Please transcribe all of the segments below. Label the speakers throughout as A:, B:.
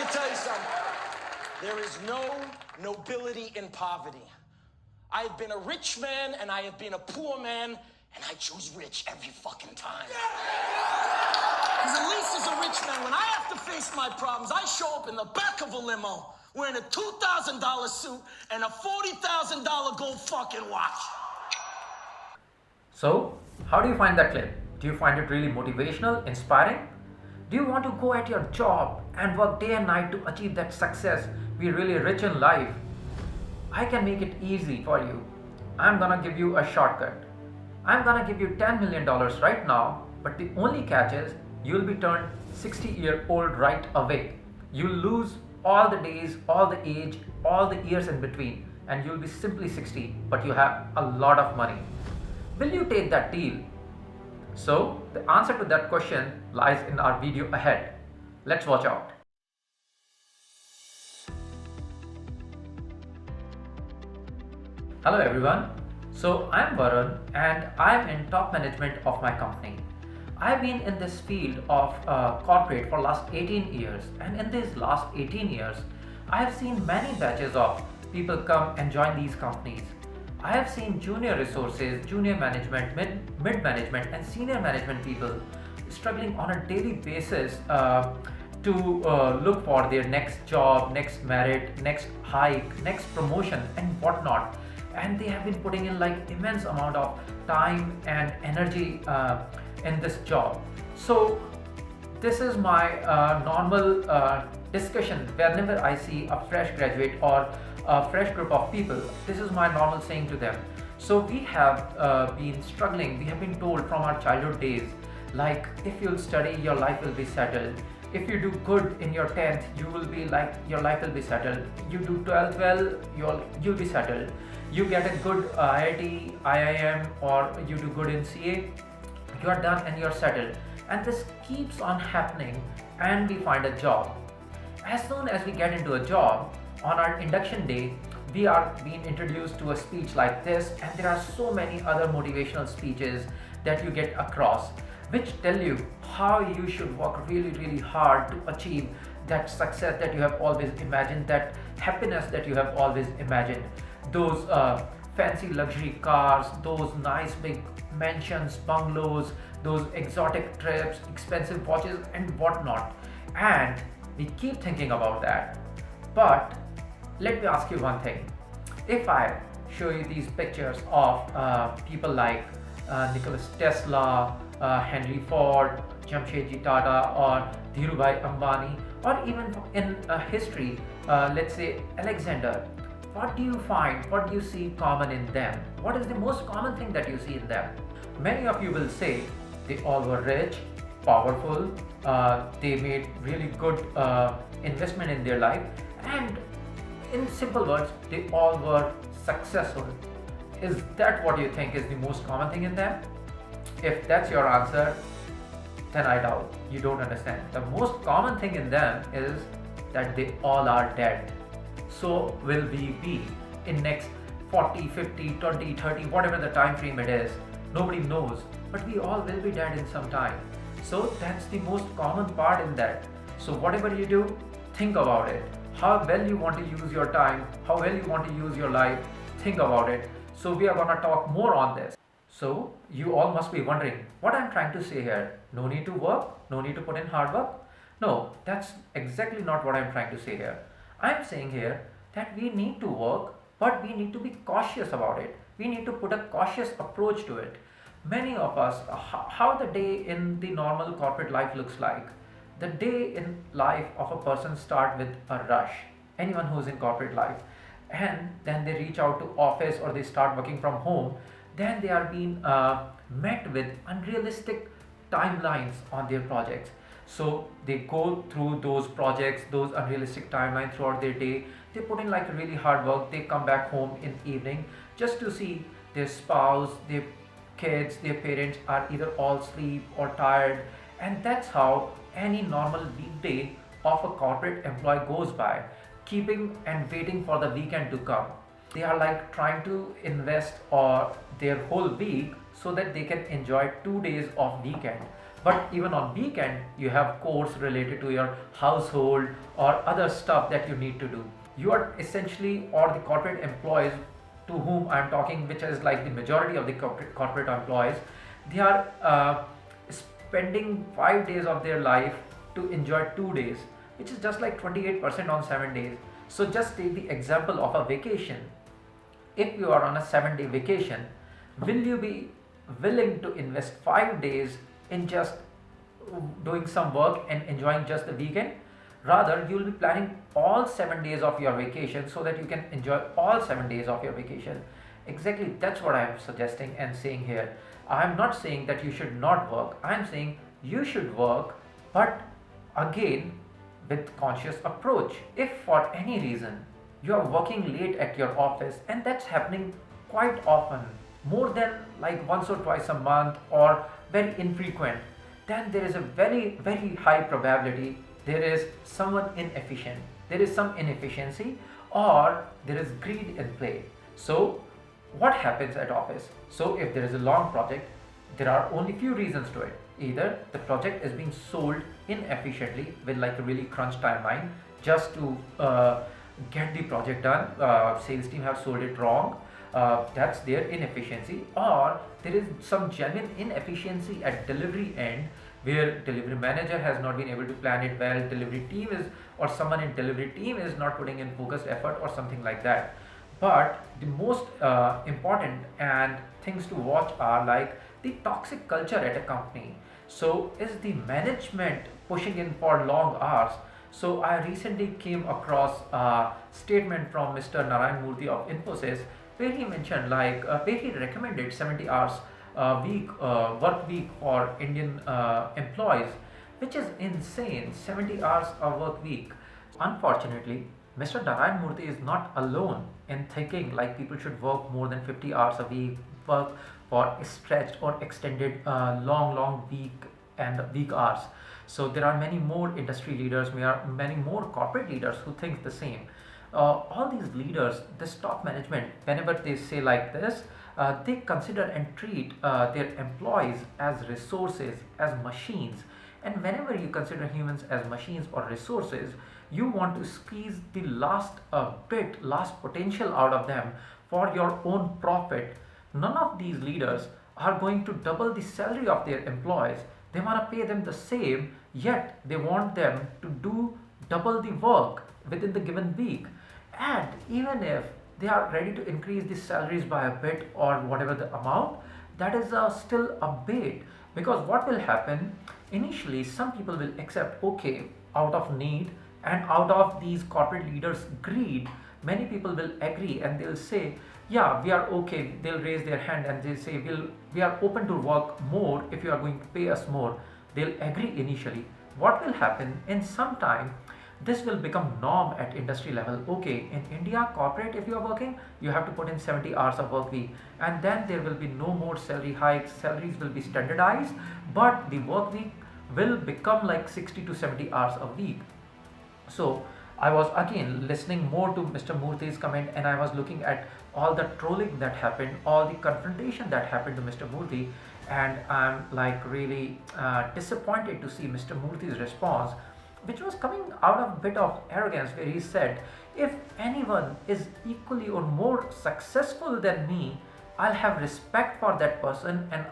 A: me tell you something. There is no nobility in poverty. I have been a rich man and I have been a poor man, and I choose rich every fucking time. Because at least as a rich man, when I have to face my problems, I show up in the back of a limo wearing a $2,000 suit and a $40,000 gold fucking watch.
B: So, how do you find that clip? Do you find it really motivational, inspiring? Do you want to go at your job and work day and night to achieve that success, be really rich in life? I can make it easy for you. I'm gonna give you a shortcut. I'm gonna give you $10 million right now, but the only catch is you'll be turned 60-year-old right away. You'll lose all the days, all the age, all the years in between, and you'll be simply 60, but you have a lot of money. Will you take that deal? So, the answer to that question lies in our video ahead. Let's watch out. Hello everyone. So, I'm Varun and I'm in top management of my company. I've been in this field of corporate for last 18 years, and in these last 18 years, I have seen many batches of people come and join these companies. I have seen junior resources, junior management, mid-management and senior management people struggling on a daily basis to look for their next job, next merit, next hike, next promotion and whatnot. And they have been putting in like immense amount of time and energy in this job. So this is my normal discussion whenever I see a fresh graduate or a fresh group of people. This is my normal saying to them. So we have been struggling, we have been told from our childhood days, like if you'll study, your life will be settled. If you do good in your 10th, you will be like, your life will be settled. You do 12th well, you'll be settled. You get a good IIT, IIM, or you do good in CA, you are done and you're settled. And this keeps on happening, and we find a job. As soon as we get into a job, on our induction day, we are being introduced to a speech like this, and there are so many other motivational speeches that you get across, which tell you how you should work really, really hard to achieve that success that you have always imagined, that happiness that you have always imagined. Those fancy luxury cars, those nice big mansions, bungalows, those exotic trips, expensive watches and whatnot. And we keep thinking about that. But let me ask you one thing. If I show you these pictures of people like Nikola Tesla, Henry Ford, Jamshedji Tata, or Dhirubhai Ambani, or even in history, let's say Alexander, what do you find, what do you see common in them? What is the most common thing that you see in them? Many of you will say they all were rich, powerful, they made really good investment in their life, and in simple words, they all were successful. Is that what you think is the most common thing in them? If that's your answer, then I doubt you don't understand. The most common thing in them is that they all are dead. So will we be in next 40, 50, 20, 30, whatever the time frame it is. Nobody knows, but we all will be dead in some time. So that's the most common part in that. So whatever you do, think about it. How well you want to use your time, how well you want to use your life, think about it. So we are going to talk more on this. So you all must be wondering what I'm trying to say here. No need to work, no need to put in hard work. No, that's exactly not what I'm trying to say here. I'm saying here that we need to work, but we need to be cautious about it. We need to put a cautious approach to it. Many of us, how the day in the normal corporate life looks like. The day in life of a person start with a rush. Anyone who's in corporate life. And then they reach out to office or they start working from home. Then they are being met with unrealistic timelines on their projects. So they go through those projects, those unrealistic timelines throughout their day. They put in like really hard work. They come back home in evening just to see their spouse, their kids, their parents are either all asleep or tired. And that's how any normal weekday of a corporate employee goes by, keeping and waiting for the weekend to come. They are like trying to invest their whole week so that they can enjoy 2 days of weekend. But even on weekend, you have chores related to your household or other stuff that you need to do. You are essentially, or the corporate employees to whom I'm talking, which is like the majority of the corporate employees, they are spending 5 days of their life to enjoy 2 days, which is just like 28% on 7 days. So just take the example of a vacation. If you are on a 7 day vacation, will you be willing to invest 5 days in just doing some work and enjoying just the weekend? Rather, you will be planning all 7 days of your vacation so that you can enjoy all 7 days of your vacation. Exactly, that's what I am suggesting and saying here. I am not saying that you should not work, I am saying you should work, but again, with conscious approach. If for any reason you are working late at your office, and that's happening quite often, more than like once or twice a month or very infrequent, then there is a very high probability there is someone inefficient, there is some inefficiency, or there is greed in play. So what happens at office? So if there is a long project, there are only few reasons to it. Either the project is being sold inefficiently with like a really crunch timeline just to get the project done. Sales team have sold it wrong. That's their inefficiency, or there is some genuine inefficiency at delivery end where delivery manager has not been able to plan it well, delivery team is, or someone in delivery team is not putting in focused effort or something like that. But the most important and things to watch are like the toxic culture at a company. So is the management pushing in for long hours? So I recently came across a statement from Mr. Narayan Murthy of Infosys, where he mentioned where he recommended 70 hours week work week for Indian employees, which is insane. 70 hours a work week. Unfortunately, Mr. Narayan Murthy is not alone in thinking like people should work more than 50 hours a week, work for stretched or extended long week and week hours. So there are many more industry leaders, there are many more corporate leaders who think the same. All these leaders, this top management, whenever they say like this, they consider and treat their employees as resources, as machines. And whenever you consider humans as machines or resources, you want to squeeze the last last potential out of them for your own profit. None of these leaders are going to double the salary of their employees. They want to pay them the same, yet they want them to do double the work within the given week. And even if they are ready to increase the salaries by a bit or whatever the amount, that is still a bait. Because what will happen initially, some people will accept, okay, out of need and out of these corporate leaders' greed, many people will agree and they'll say, yeah, we are okay. They'll raise their hand and they'll say, we are open to work more if you are going to pay us more. They'll agree initially. What will happen in some time, this will become norm at industry level. Okay, in India, corporate, if you are working, you have to put in 70 hours of work week, and then there will be no more salary hikes, salaries will be standardized, but the work week will become like 60 to 70 hours a week. So I was again listening more to Mr. Murthy's comment, and I was looking at all the trolling that happened, all the confrontation that happened to Mr. Murthy, and I'm like really disappointed to see Mr. Murthy's response, which was coming out of a bit of arrogance, where he said, if anyone is equally or more successful than me, I'll have respect for that person, and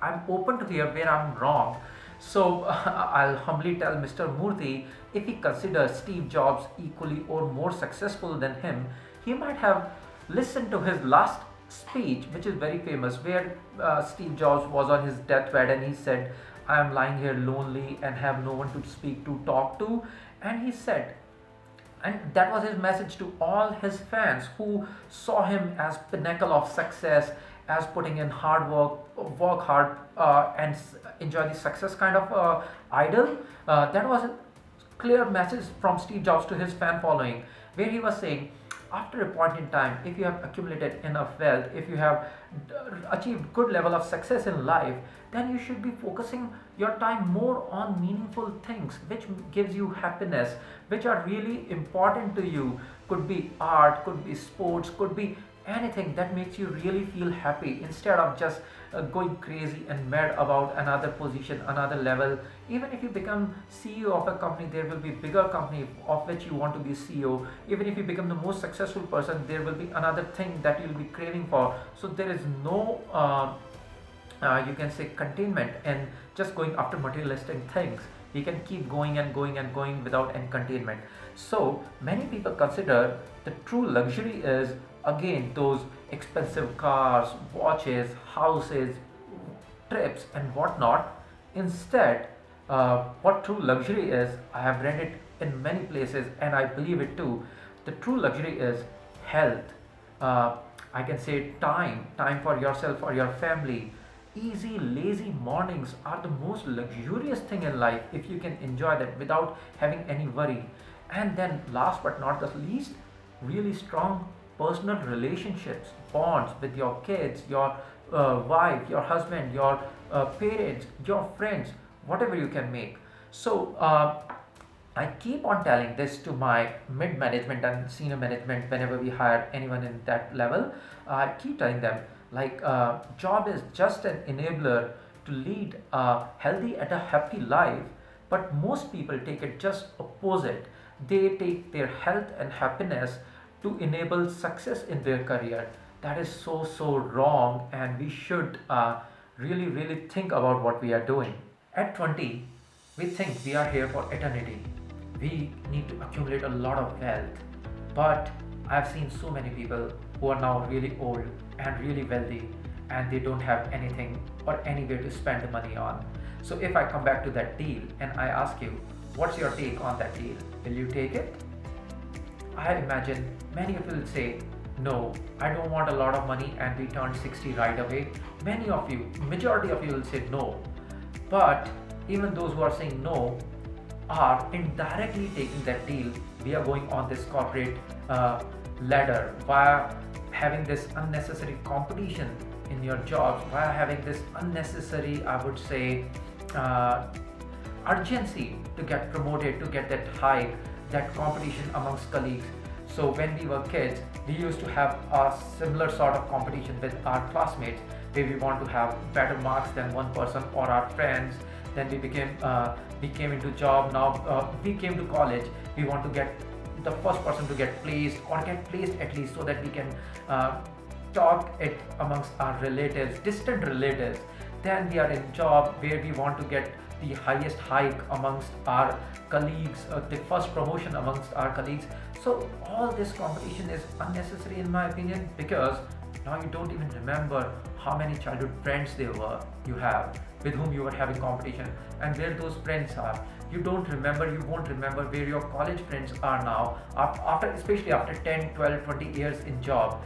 B: I'm open to hear where I'm wrong. So I'll humbly tell Mr. Murthy, if he considers Steve Jobs equally or more successful than him, he might have listened to his last speech, which is very famous, where Steve Jobs was on his deathbed and he said, I am lying here lonely and have no one to speak to, talk to. And he said, and that was his message to all his fans who saw him as pinnacle of success, as putting in hard work hard, and enjoy the success kind of idol. That was a clear message from Steve Jobs to his fan following, where he was saying, after a point in time, if you have accumulated enough wealth, if you have achieved good level of success in life, then you should be focusing your time more on meaningful things which gives you happiness, which are really important to you. Could be art, could be sports, could be anything that makes you really feel happy, instead of just going crazy and mad about another position, another level. Even if you become CEO of a company, there will be bigger company of which you want to be CEO. Even if you become the most successful person, there will be another thing that you'll be craving for. So there is no you can say containment and just going after materialistic things. We can keep going and going and going without any containment. So many people consider the true luxury is again those expensive cars, watches, houses, trips and whatnot. Instead, what true luxury is, I have read it in many places and I believe it too. The true luxury is health. uh, I can say time for yourself or your family. Easy, lazy mornings are the most luxurious thing in life if you can enjoy that without having any worry. And then, last but not the least, really strong personal relationships, bonds with your kids, your wife, your husband, your parents, your friends, whatever you can make. So, I keep on telling this to my mid management and senior management whenever we hire anyone in that level. I keep telling them like job is just an enabler to lead a healthy and a happy life, but most people take it just opposite. They take their health and happiness to enable success in their career. That is so wrong, and we should really think about what we are doing. At 20, we think we are here for eternity. We need to accumulate a lot of wealth. But I've seen so many people who are now really old and really wealthy and they don't have anything or anywhere to spend the money on. So if I come back to that deal and I ask you, what's your take on that deal? Will you take it? I imagine many of you will say, no, I don't want a lot of money and we turn 60 right away. Many of you, majority of you will say no. But even those who are saying no are indirectly taking that deal. We are going on this corporate ladder via having this unnecessary competition in your jobs, via having this unnecessary, I would say, urgency to get promoted, to get that hike, that competition amongst colleagues. So when we were kids, we used to have a similar sort of competition with our classmates, where we want to have better marks than one person or our friends. Then we came into job. Now we came to college. We want to get the first person to get placed or get placed at least, so that we can talk it amongst our relatives, distant relatives. Then we are in job where we want to get the highest hike amongst our colleagues, the first promotion amongst our colleagues. So all this competition is unnecessary in my opinion, because now you don't even remember how many childhood friends you have with whom you were having competition and where those friends are. You won't remember where your college friends are now, especially after 10, 12, 20 years in job.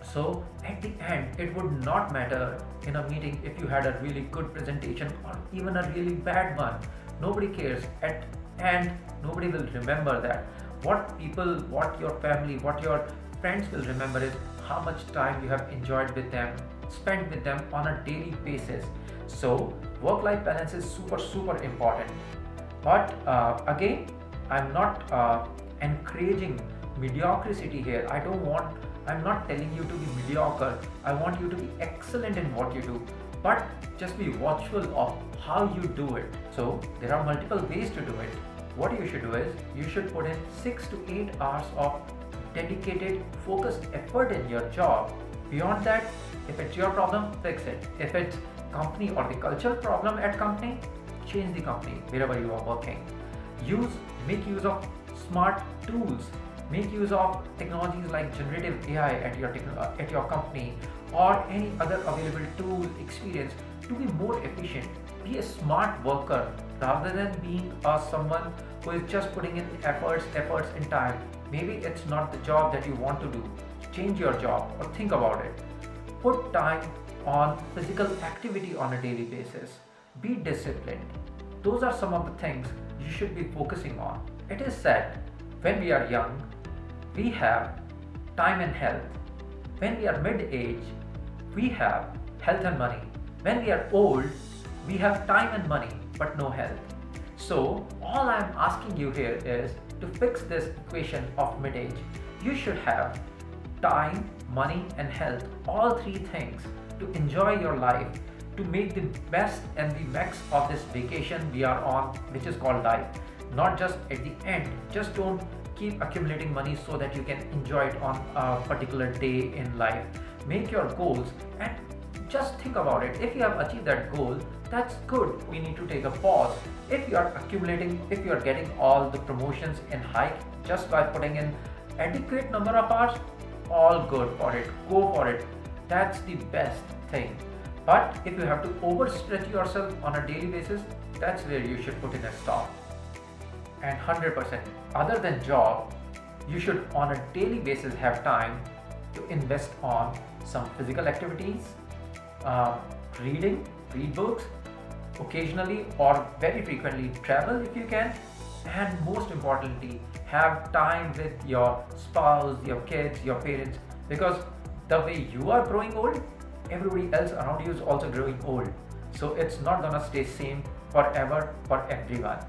B: So at the end, it would not matter in a meeting if you had a really good presentation or even a really bad one. Nobody cares. At end, nobody will remember that. What your family, what your friends will remember is how much time you have enjoyed with them, spent with them on a daily basis. So work-life balance is super important. But again, I'm not encouraging mediocrity here. I'm not telling you to be mediocre. I want you to be excellent in what you do, but just be watchful of how you do it. So there are multiple ways to do it. What you should do is you should put in 6 to 8 hours of dedicated, focused effort in your job. Beyond that, if it's your problem, fix it. If it's company or the cultural problem at company, change the company wherever you are working. Make use of smart tools. Make use of technologies like generative AI at your company or any other available tool experience to be more efficient. Be a smart worker rather than being someone who is just putting in efforts and time. Maybe it's not the job that you want to do. Change your job or think about it. Put time on physical activity on a daily basis. Be disciplined. Those are some of the things you should be focusing on. It is said when we are young, we have time and health. When we are mid-age, we have health and money. When we are old, we have time and money but no health. So all I am asking you here is to fix this equation of mid-age. You should have time, money and health, all three things. to enjoy your life, to make the best and the max of this vacation we are on, which is called life. Not just at the end. Just don't keep accumulating money so that you can enjoy it on a particular day in life. Make your goals and just think about it. If you have achieved that goal, that's good. We need to take a pause. If you are accumulating, if you are getting all the promotions in hike just by putting in adequate number of hours, all good for it. Go for it. That's the best thing. But if you have to overstretch yourself on a daily basis, that's where you should put in a stop. And 100%, other than job, you should on a daily basis have time to invest on some physical activities, read books, occasionally or very frequently travel if you can, and most importantly, have time with your spouse, your kids, your parents, because the way you are growing old, everybody else around you is also growing old. So it's not gonna stay same forever for everyone.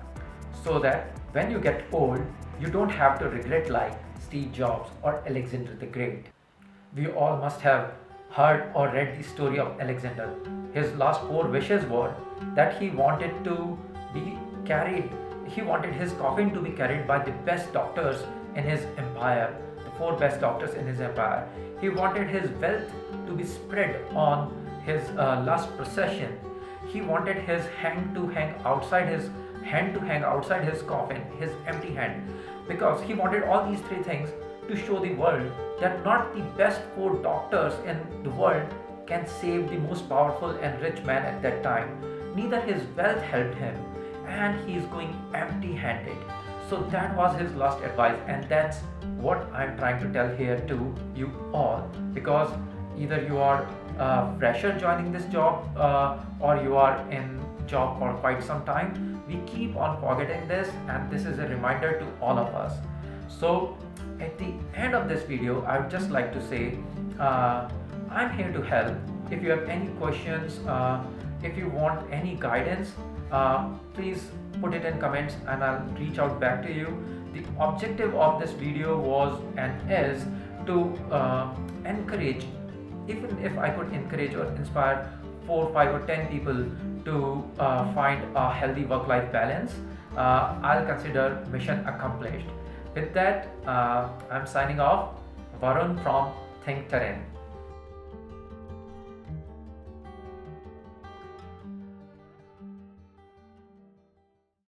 B: So that when you get old, you don't have to regret like Steve Jobs or Alexander the Great. We all must have heard or read the story of Alexander. His last 4 wishes were that he wanted to be carried, he wanted his coffin to be carried by the best doctors in his empire, the 4 best doctors in his empire. He wanted his wealth to be spread on his last procession. He wanted his hand to hang outside his coffin, his empty hand, because he wanted all these 3 things to show the world that not the best 4 doctors in the world can save the most powerful and rich man at that time. Neither his wealth helped him, and he is going empty-handed. So that was his last advice, and that's what I'm trying to tell here to you all, because either you are a fresher joining this job or you are in job for quite some time. We keep on forgetting this, and this is a reminder to all of us. So at the end of this video, I would just like to say I'm here to help. If you have any questions, if you want any guidance, please put it in comments and I'll reach out back to you. The objective of this video was and is to encourage, even if I could encourage or inspire 4, 5 or 10 people to find a healthy work-life balance, I'll consider mission accomplished. With that, I'm signing off. Varun from Think Terrain.